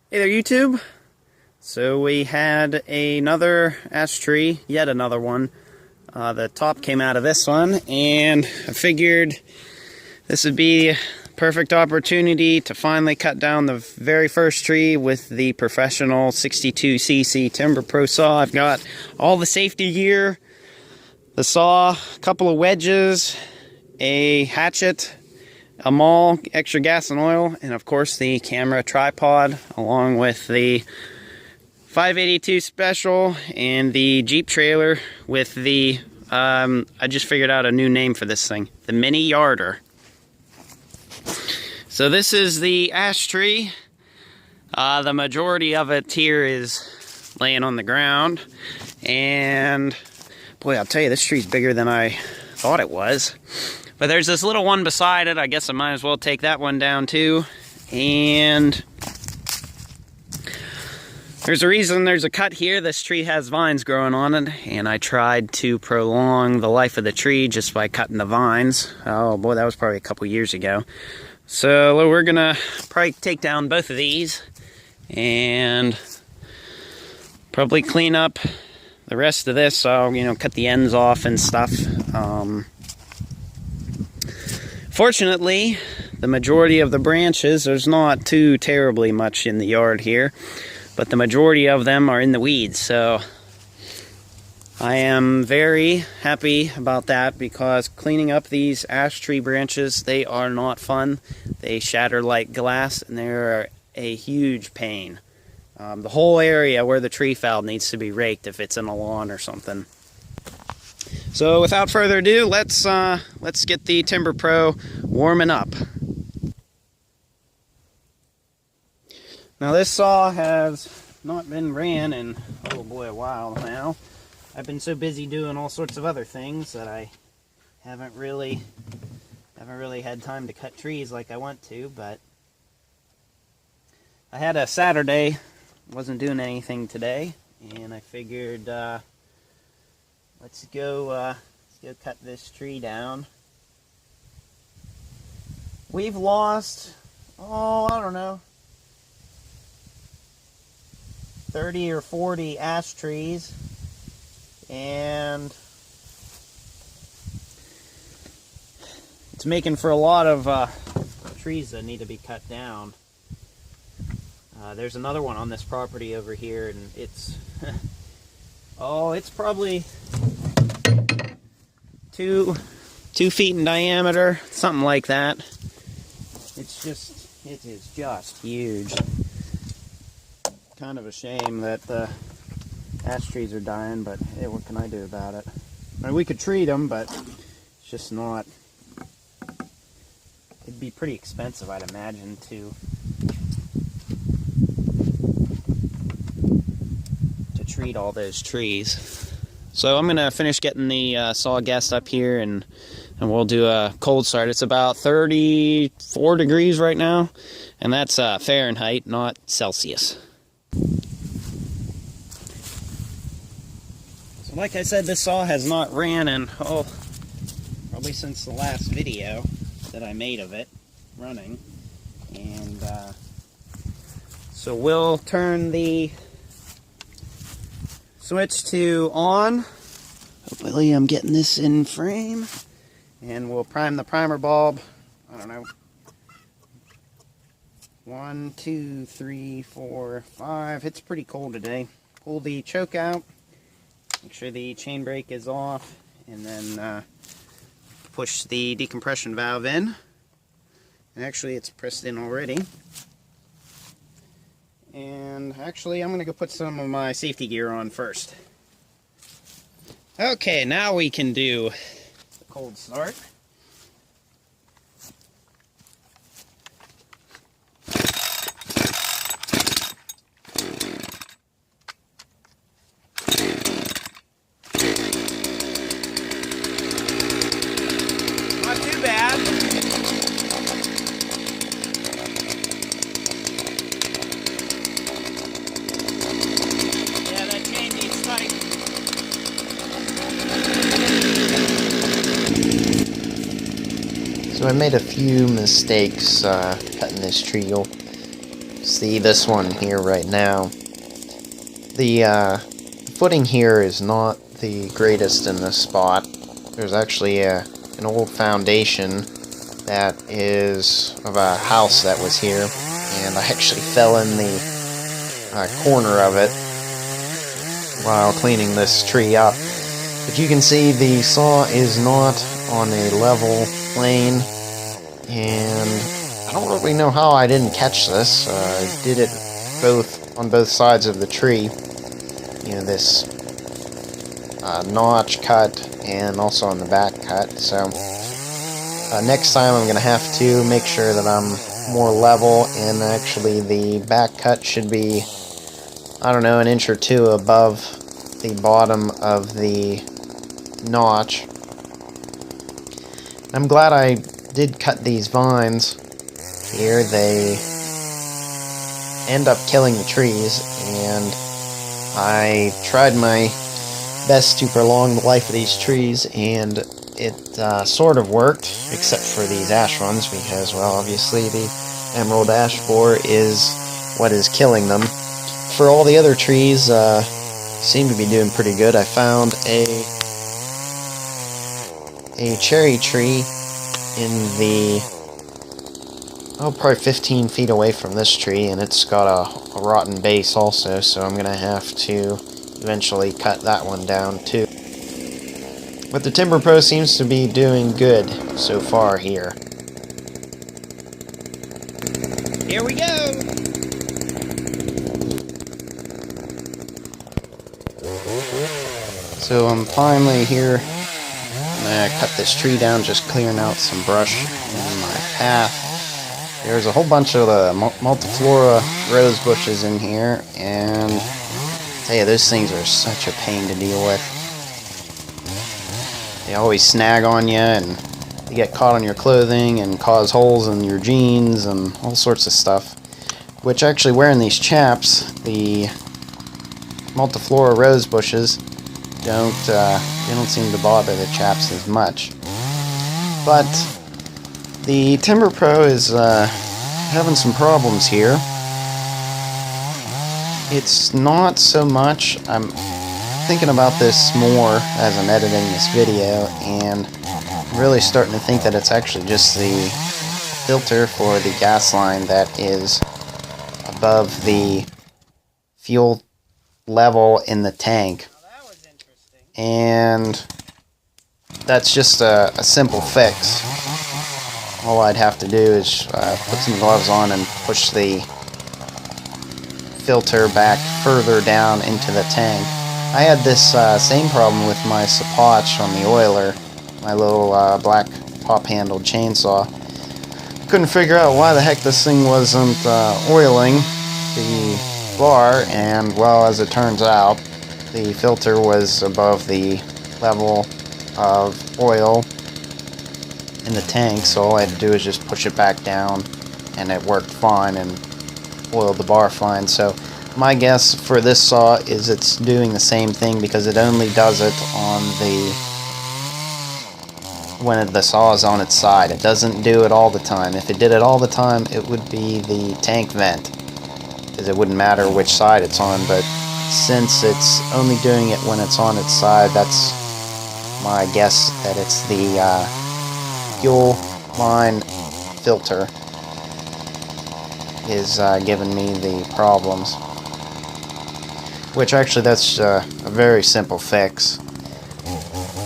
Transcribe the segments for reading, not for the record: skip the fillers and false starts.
Hey there, YouTube. So we had another ash tree, yet another one. The top came out of this one, and I figured this would be a perfect opportunity to finally cut down the very first tree with the professional 62cc TIMBERPRO saw. I've got all the safety gear, the saw, a couple of wedges, a hatchet, a maul, extra gas and oil, and of course the camera tripod, along with the 582 special and the Jeep trailer with the, I just figured out a new name for this thing, the mini yarder. So this is the ash tree. The majority of it here is laying on the ground, and boy, I'll tell you, this tree's bigger than I thought it was. But there's this little one beside it. I guess I might as well take that one down too. And there's a reason there's a cut here. This tree has vines growing on it, and I tried to prolong the life of the tree just by cutting the vines. Oh boy, that was probably a couple years ago. So we're gonna probably take down both of these and probably clean up the rest of this. So, you know, cut the ends off and stuff. Fortunately, the majority of the branches, there's not too terribly much in the yard here, but the majority of them are in the weeds, so I am very happy about that, because cleaning up these ash tree branches, they are not fun. They shatter like glass, and they're a huge pain. The whole area where the tree fell needs to be raked if it's in a lawn or something. So without further ado, let's get the TIMBERPRO warming up. Now this saw has not been ran in, oh boy, a while now. I've been so busy doing all sorts of other things that I haven't really had time to cut trees like I want to, but I had a Saturday, wasn't doing anything today, and I figured let's go cut this tree down. We've lost, oh, I don't know, 30 or 40 ash trees, and it's making for a lot of trees that need to be cut down. There's another one on this property over here, and it's oh, it's probably 2 feet in diameter, something like that. It is just huge. Kind of a shame that the ash trees are dying, but hey, what can I do about it? I mean, we could treat them, but it's just not. It'd be pretty expensive, I'd imagine, to treat all those trees. So I'm gonna finish getting the saw gassed up here, and we'll do a cold start. It's about 34 degrees right now, and that's Fahrenheit, not Celsius. So like I said, this saw has not ran in, oh, probably since the last video that I made of it running. And so we'll turn the switch to on. Hopefully I'm getting this in frame. And we'll prime the primer bulb. I don't know. 1, 2, 3, 4, 5. It's pretty cold today. Pull the choke out. Make sure the chain brake is off. And then push the decompression valve in. And actually it's pressed in already. And actually I'm going to go put some of my safety gear on first. Okay, now we can do the cold start. Not too bad. Yeah, that chain needs tight. So I made a few mistakes cutting this tree. You'll see this one here right now. The footing here is not the greatest in this spot. There's actually an old foundation that is of a house that was here, and I actually fell in the corner of it while cleaning this tree up. But you can see the saw is not on a level plane, and I don't really know how I didn't catch this. I did it on both sides of the tree. You know, this notch cut and also on the back cut. So next time I'm going to have to make sure that I'm more level, and actually the back cut should be, I don't know, an inch or two above the bottom of the notch. I'm glad I did cut these vines here. They end up killing the trees, and I tried my best to prolong the life of these trees, and it sort of worked, except for these ash ones, because, well, obviously the emerald ash borer is what is killing them. For all the other trees, seem to be doing pretty good. I found a cherry tree in the, probably 15 feet away from this tree, and it's got a rotten base also, so I'm going to have to eventually cut that one down too. But the TIMBERPRO seems to be doing good so far here. Here we go! So I'm finally here. I'm going to cut this tree down, just clearing out some brush in my path. There's a whole bunch of the multiflora rose bushes in here, and I tell you, those things are such a pain to deal with. They always snag on you, and you get caught on your clothing and cause holes in your jeans and all sorts of stuff. Which, actually, wearing these chaps, the multiflora rose bushes, they don't seem to bother the chaps as much. But the TIMBERPRO is having some problems here. It's not so much. I'm thinking about this more as I'm editing this video, and I'm really starting to think that it's actually just the filter for the gas line that is above the fuel level in the tank. And that's just a simple fix. All I'd have to do is put some gloves on and push the filter back further down into the tank. I had this same problem with my Sapotch on the oiler, my little black top-handled chainsaw. Couldn't figure out why the heck this thing wasn't oiling the bar, and, well, as it turns out, the filter was above the level of oil in the tank, so all I had to do is just push it back down, and it worked fine and oiled the bar fine. So my guess for this saw is it's doing the same thing, because it only does it on when the saw is on its side. It doesn't do it all the time. If it did it all the time, it would be the tank vent, because it wouldn't matter which side it's on. But since it's only doing it when it's on its side, that's my guess that it's the fuel line filter is giving me the problems. Which, actually, that's a very simple fix.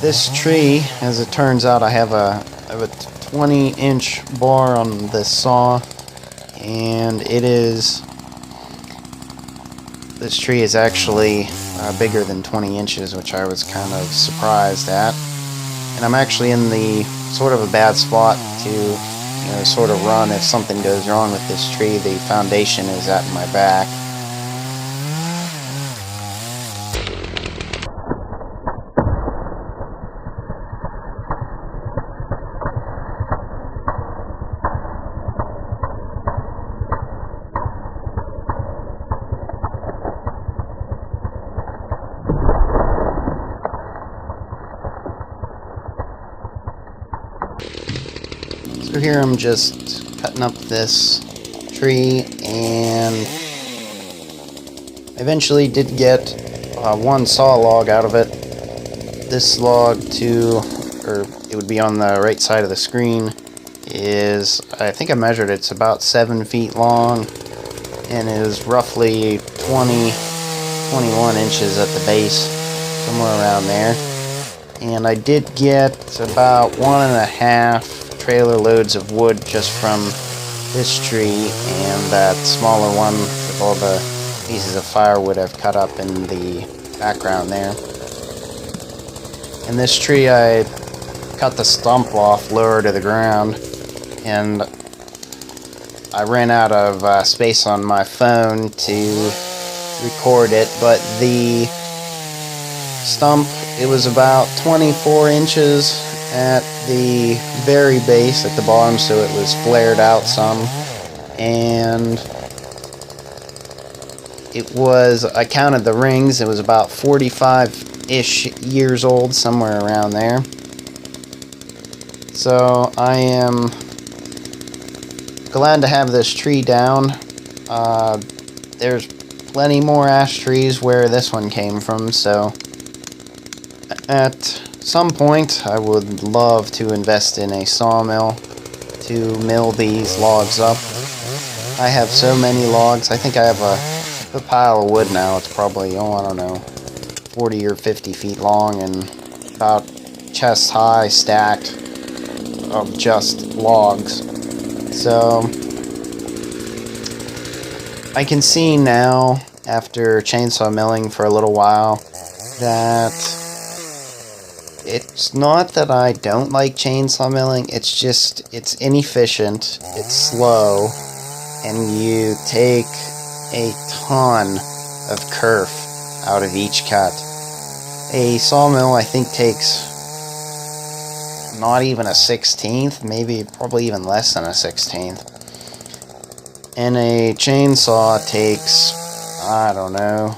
This tree, as it turns out, I have a 20-inch bar on this saw, and this tree is actually bigger than 20 inches, which I was kind of surprised at. And I'm actually in the sort of a bad spot to, sort of run if something goes wrong with this tree. The foundation is at my back. So here I'm just cutting up this tree, and eventually did get one saw log out of it. This log or it would be on the right side of the screen, is, I think I measured it's about 7 feet long, and is roughly 21 inches at the base, somewhere around there. And I did get about 1.5 trailer loads of wood just from this tree and that smaller one with all the pieces of firewood I've cut up in the background there. In this tree I cut the stump off lower to the ground, and I ran out of space on my phone to record it, but the stump, it was about 24 inches at the very base at the bottom, so it was flared out some, and it was, I counted the rings, it was about 45-ish years old, somewhere around there. So I am glad to have this tree down. There's plenty more ash trees where this one came from, so at some point I would love to invest in a sawmill to mill these logs up. I have so many logs. I think I have a pile of wood now. It's probably, I don't know, 40 or 50 feet long and about chest high stacked of just logs. So I can see now, after chainsaw milling for a little while, that it's not that I don't like chainsaw milling, it's just, it's inefficient, it's slow, and you take a ton of kerf out of each cut. A sawmill, I think, takes not even a 1/16, maybe probably even less than a 1/16. And a chainsaw takes, I don't know,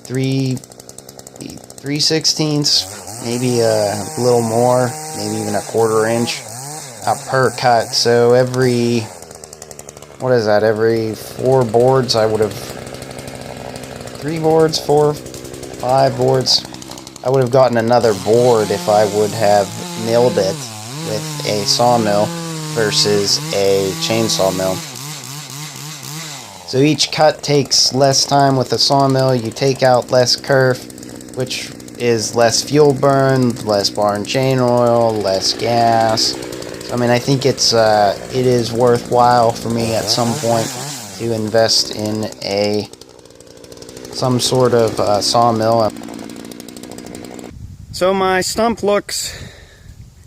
3/16, maybe a little more, maybe even 1/4 inch per cut. So every, what is that, every 4 boards I would have, 3 boards, 4, 5 boards, I would have gotten another board if I would have milled it with a sawmill versus a chainsaw mill. So each cut takes less time with a sawmill, you take out less kerf, which is less fuel burn, less bar and chain oil, less gas. So, I mean, I think it is worthwhile for me at some point to invest in some sort of sawmill. So my stump looks,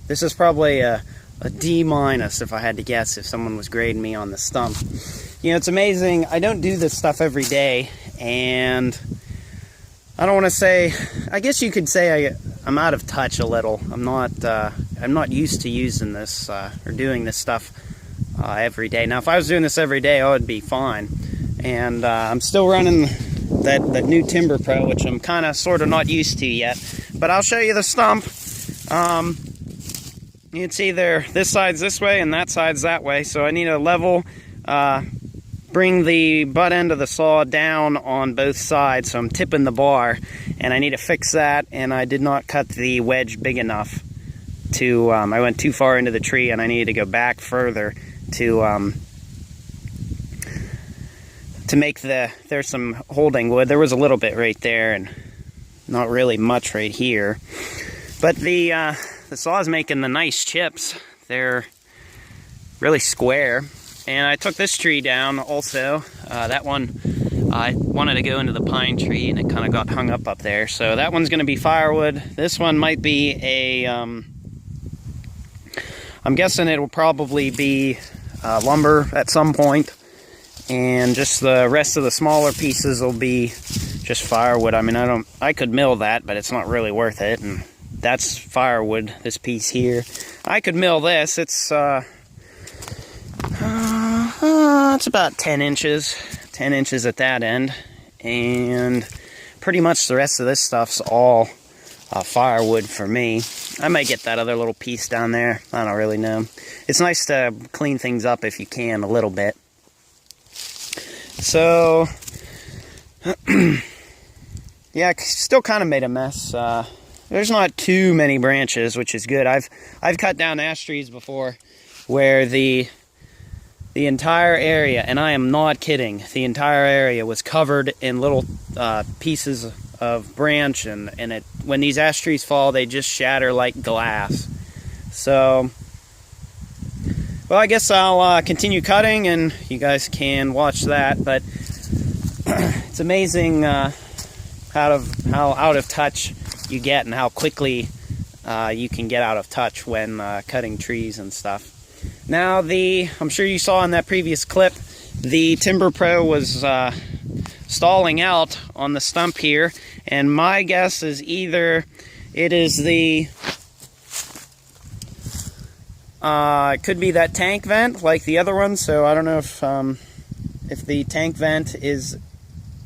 this is probably a D- if I had to guess, if someone was grading me on the stump. You know, it's amazing, I don't do this stuff every day, and I don't want to say, I guess you could say I'm out of touch a little. I'm not used to using this, or doing this stuff every day. Now, if I was doing this every day, I would be fine. And I'm still running that new TIMBERPRO, which I'm kind of sort of not used to yet. But I'll show you the stump. You can see there, this side's this way and that side's that way. So I need to level, bring the butt end of the saw down on both sides, so I'm tipping the bar, and I need to fix that, and I did not cut the wedge big enough to, I went too far into the tree, and I needed to go back further to make there's some holding wood. There was a little bit right there, and not really much right here, but the saw is making the nice chips. They're really square. And I took this tree down also. That one, I wanted to go into the pine tree, and it kind of got hung up there. So that one's going to be firewood. This one might be a, I'm guessing it will probably be lumber at some point. And just the rest of the smaller pieces will be just firewood. I mean, I could mill that, but it's not really worth it. And that's firewood, this piece here. I could mill this. It's about 10 inches at that end, and pretty much the rest of this stuff's all firewood for me. I might get that other little piece down there. I don't really know. It's nice to clean things up if you can a little bit. So yeah, still kind of made a mess. There's not too many branches, which is good. I've cut down ash trees before where the entire area, and I am not kidding, the entire area was covered in little pieces of branch, and when these ash trees fall, they just shatter like glass. So, well, I guess I'll continue cutting, and you guys can watch that. But it's amazing how out of touch you get, and how quickly you can get out of touch when cutting trees and stuff. Now, I'm sure you saw in that previous clip, the TIMBERPRO was stalling out on the stump here, and my guess is either it is it could be that tank vent like the other one. So I don't know if the tank vent is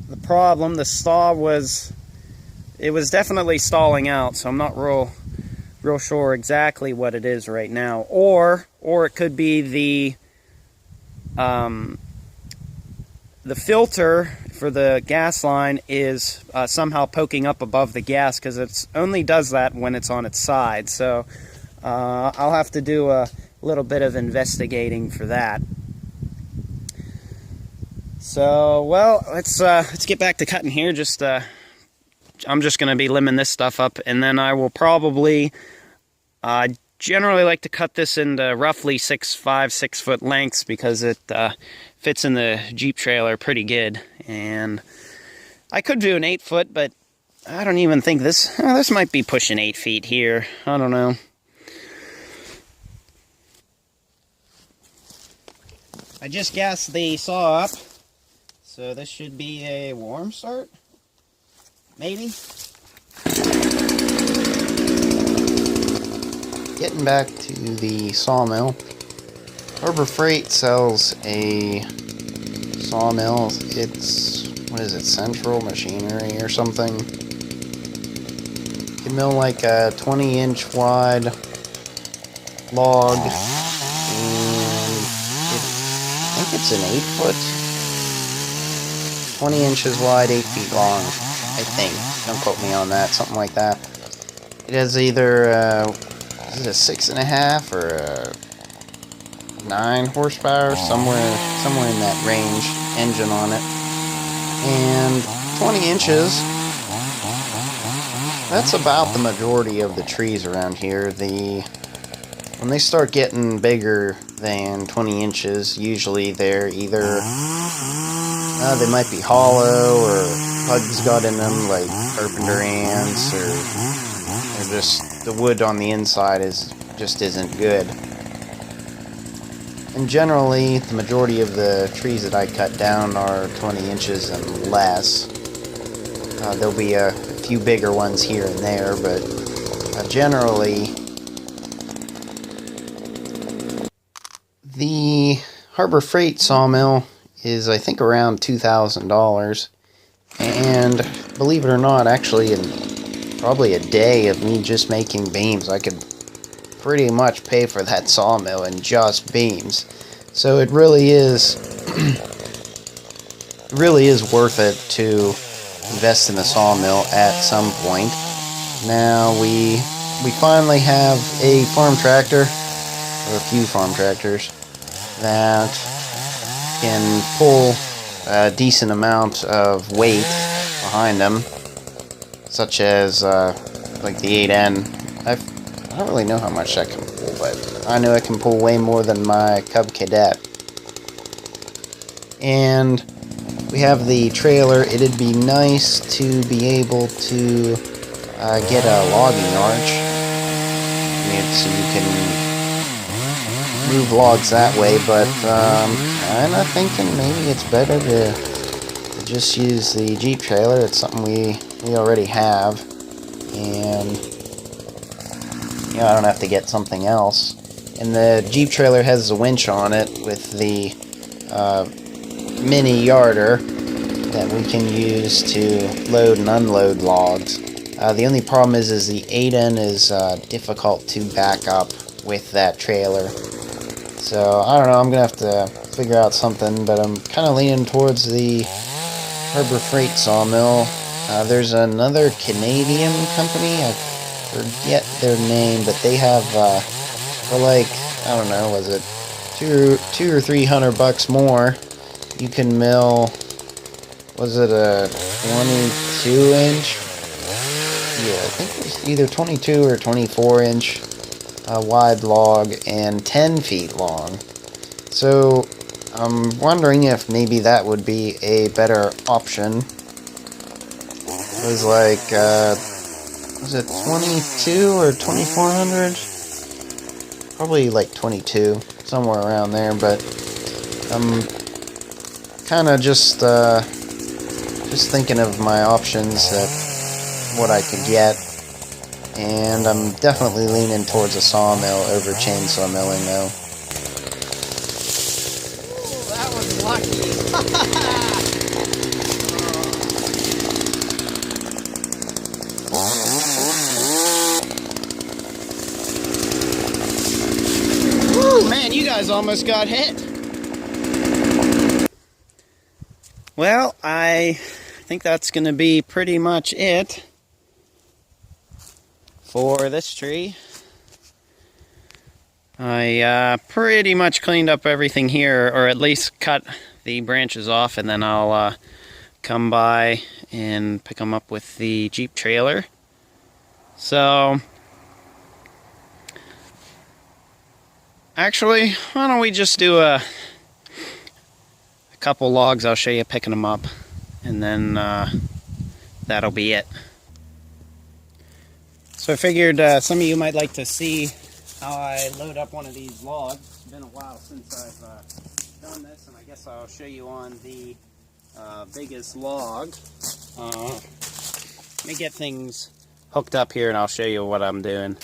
the problem. The stall was definitely stalling out, so I'm not real sure exactly what it is right now. Or it could be the filter for the gas line is somehow poking up above the gas, because it only does that when it's on its side. So I'll have to do a little bit of investigating for that. So, well, let's get back to cutting here. I'm just going to be limbing this stuff up, and then I will probably generally like to cut this into roughly 6 foot lengths, because it fits in the Jeep trailer pretty good. And I could do an 8 foot, but I don't even think this might be pushing 8 feet here. I don't know. I just gassed the saw up, so this should be a warm start, maybe. Getting back to the sawmill, Harbor Freight sells a sawmill. It's, what is it, Central Machinery or something. You can mill like a 20-inch wide log, and I think it's an 8 foot, 20 inches wide, 8 feet long, I think. Don't quote me on that, something like that. It has either is it a 6.5 or a 9 horsepower, somewhere in that range, engine on it. And 20 inches, that's about the majority of the trees around here. When they start getting bigger than 20 inches, usually they're either, they might be hollow, or bugs got in them, like carpenter ants, or just the wood on the inside just isn't good. And generally, the majority of the trees that I cut down are 20 inches and less. There'll be a few bigger ones here and there, but generally, the Harbor Freight sawmill is, I think, around $2,000. And believe it or not, actually, in probably a day of me just making beams, I could pretty much pay for that sawmill in just beams. So it really is worth it to invest in a sawmill at some point. Now we finally have a farm tractor, or a few farm tractors, that can pull a decent amount of weight behind them, such as like the 8N. I don't really know how much that can pull, but I know it can pull way more than my Cub Cadet. And we have the trailer. It'd be nice to be able to get a logging arch, so you can move logs that way, but I'm not thinking maybe it's better to just use the Jeep trailer. It's something we already have, and I don't have to get something else. And the Jeep trailer has a winch on it with the mini yarder that we can use to load and unload logs. The only problem is the 8N is difficult to back up with that trailer. So, I don't know, I'm going to have to figure out something, but I'm kind of leaning towards the Harbor Freight Sawmill. There's another Canadian company, I forget their name, but they have, for like, I don't know, was it $200 or $300 more, you can mill, was it a 22-inch? Yeah, I think it was either 22 or 24-inch wide log and 10 feet long. So I'm wondering if maybe that would be a better option. It was like, was it 22 or 2400? Probably like 22, somewhere around there, but I'm kind of just thinking of my options, what I could get, and I'm definitely leaning towards a sawmill over chainsaw milling, though. Ooh, that was lucky. Woo, man, you guys almost got hit. Well, I think that's going to be pretty much it for this tree. I pretty much cleaned up everything here, or at least cut the branches off, and then I'll come by and pick them up with the Jeep trailer. So, actually, why don't we just do a couple logs, I'll show you picking them up, and then that'll be it. So I figured some of you might like to see how I load up one of these logs. It's been a while since I've done this, and I guess I'll show you on the biggest log. Let me get things hooked up here and I'll show you what I'm doing.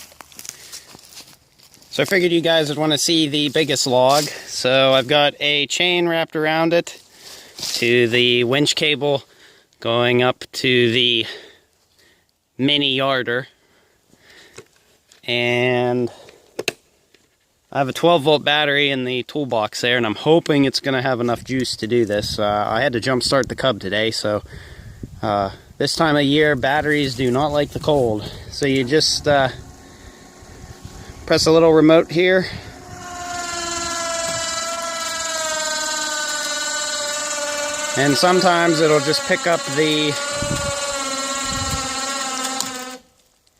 So I figured you guys would want to see the biggest log. So I've got a chain wrapped around it to the winch cable going up to the mini yarder. And I have a 12-volt battery in the toolbox there, and I'm hoping it's going to have enough juice to do this. I had to jump start the Cub today, so this time of year batteries do not like the cold. So you just press a little remote here. And sometimes it'll just pick up the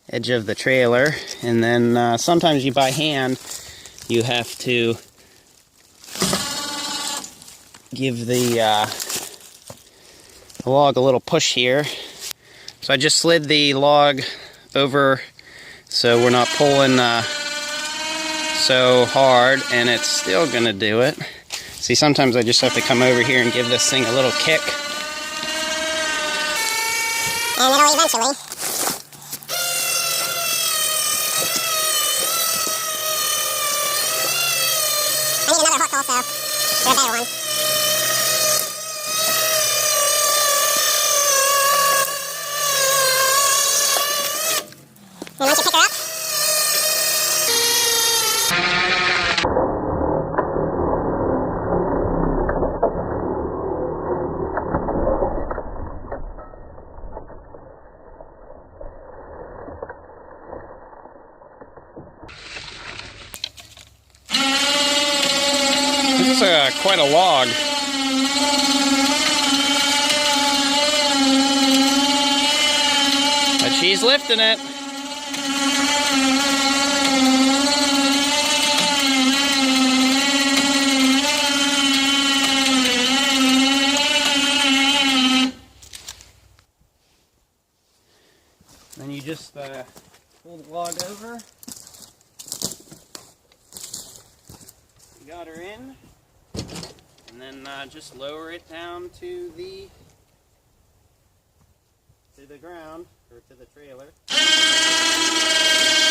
edge of the trailer, and then sometimes you by hand you have to give the log a little push here. So I just slid the log over so we're not pulling so hard, and it's still gonna do it. See, sometimes I just have to come over here and give this thing a little kick. And it'll eventually. I need another hook also, for a better one. And once you pick her up, this is quite a log. But she's lifting it. Then you just pull the log over. You got her in, and then just lower it down to the ground, or to the trailer.